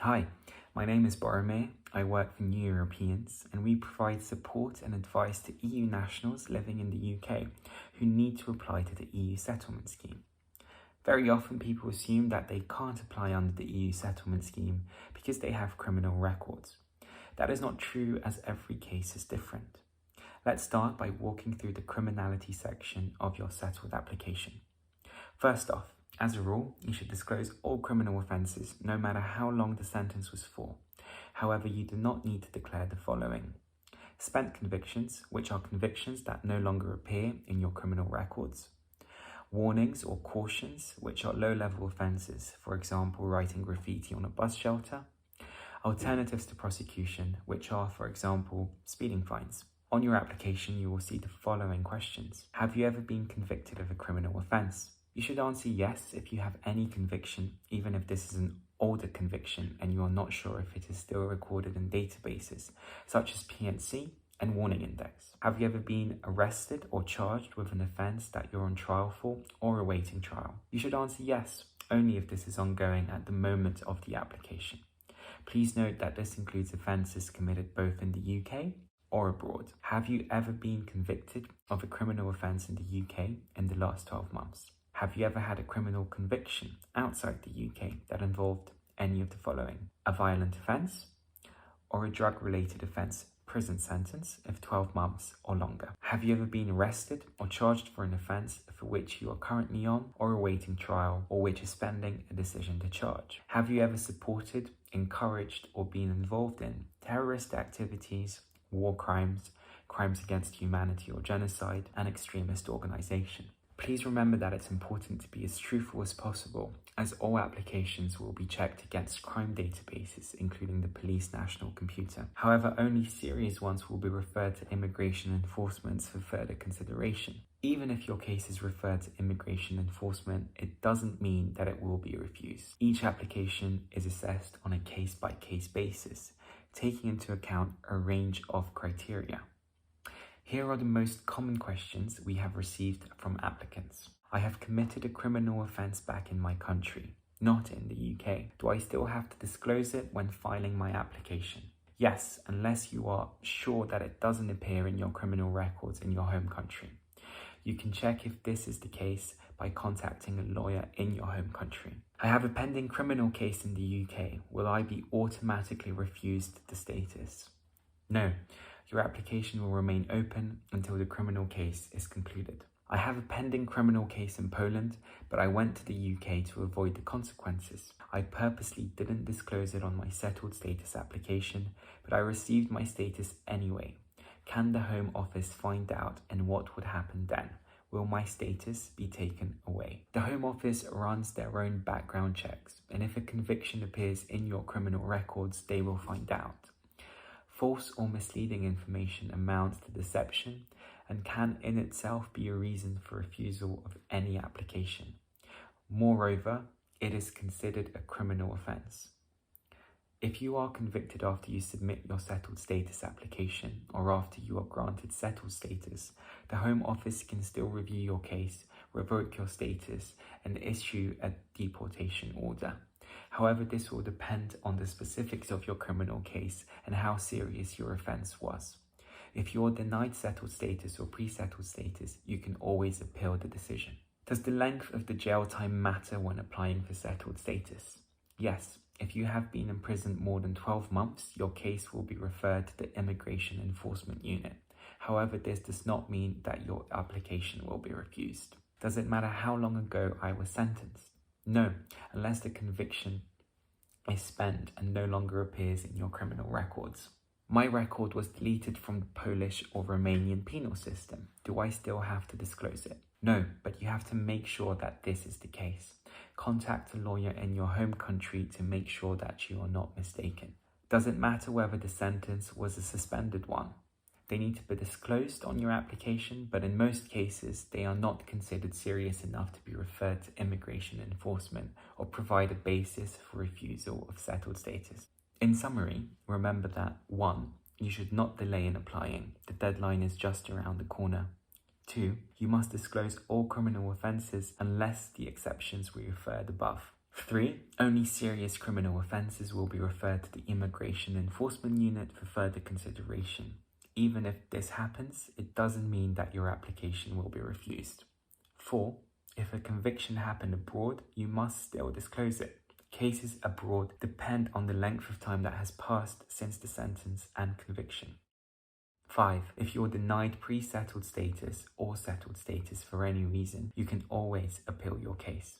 Hi, my name is Boromir. I work for New Europeans and we provide support and advice to EU nationals living in the UK who need to apply to the EU settlement scheme. Very often people assume that they can't apply under the EU settlement scheme because they have criminal records. That is not true, as every case is different. Let's start by walking through the criminality section of your settled application. First off, as a rule, you should disclose all criminal offences no matter how long the sentence was for. However, you do not need to declare the following: spent convictions, which are convictions that no longer appear in your criminal records; warnings or cautions, which are low-level offences, for example, writing graffiti on a bus shelter; alternatives to prosecution, which are, for example, speeding fines. On your application, you will see the following questions. Have you ever been convicted of a criminal offence? You should answer yes if you have any conviction, even if this is an older conviction and you are not sure if it is still recorded in databases, such as PNC and Warning Index. Have you ever been arrested or charged with an offence that you're on trial for or awaiting trial? You should answer yes, only if this is ongoing at the moment of the application. Please note that this includes offences committed both in the UK or abroad. Have you ever been convicted of a criminal offence in the UK in the last 12 months? Have you ever had a criminal conviction outside the UK that involved any of the following: a violent offence or a drug-related offence, prison sentence of 12 months or longer? Have you ever been arrested or charged for an offence for which you are currently on or awaiting trial, or which is pending a decision to charge? Have you ever supported, encouraged, or been involved in terrorist activities, war crimes, crimes against humanity or genocide, and extremist organisation? Please remember that it's important to be as truthful as possible, as all applications will be checked against crime databases, including the Police National Computer. However, only serious ones will be referred to immigration enforcement for further consideration. Even if your case is referred to immigration enforcement, it doesn't mean that it will be refused. Each application is assessed on a case-by-case basis, taking into account a range of criteria. Here are the most common questions we have received from applicants. I have committed a criminal offence back in my country, not in the UK. Do I still have to disclose it when filing my application? Yes, unless you are sure that it doesn't appear in your criminal records in your home country. You can check if this is the case by contacting a lawyer in your home country. I have a pending criminal case in the UK. Will I be automatically refused the status? No. Your application will remain open until the criminal case is concluded. I have a pending criminal case in Poland, but I went to the UK to avoid the consequences. I purposely didn't disclose it on my settled status application, but I received my status anyway. Can the Home Office find out, and what would happen then? Will my status be taken away? The Home Office runs their own background checks, and if a conviction appears in your criminal records, they will find out. False or misleading information amounts to deception and can in itself be a reason for refusal of any application. Moreover, it is considered a criminal offence. If you are convicted after you submit your settled status application or after you are granted settled status, the Home Office can still review your case, revoke your status, and issue a deportation order. However, this will depend on the specifics of your criminal case and how serious your offence was. If you are denied settled status or pre-settled status, you can always appeal the decision. Does the length of the jail time matter when applying for settled status? Yes. If you have been imprisoned more than 12 months, your case will be referred to the Immigration Enforcement Unit. However, this does not mean that your application will be refused. Does it matter how long ago I was sentenced? No, unless the conviction is spent and no longer appears in your criminal records. My record was deleted from the Polish or Romanian penal system. Do I still have to disclose it? No, but you have to make sure that this is the case. Contact a lawyer in your home country to make sure that you are not mistaken. Does it matter whether the sentence was a suspended one? They need to be disclosed on your application, but in most cases, they are not considered serious enough to be referred to immigration enforcement or provide a basis for refusal of settled status. In summary, remember that 1. You should not delay in applying. The deadline is just around the corner. 2. You must disclose all criminal offences unless the exceptions we referred above. 3. Only serious criminal offences will be referred to the Immigration Enforcement Unit for further consideration. Even if this happens, it doesn't mean that your application will be refused. 4. If a conviction happened abroad, you must still disclose it. Cases abroad depend on the length of time that has passed since the sentence and conviction. 5. If you're denied pre-settled status or settled status for any reason, you can always appeal your case.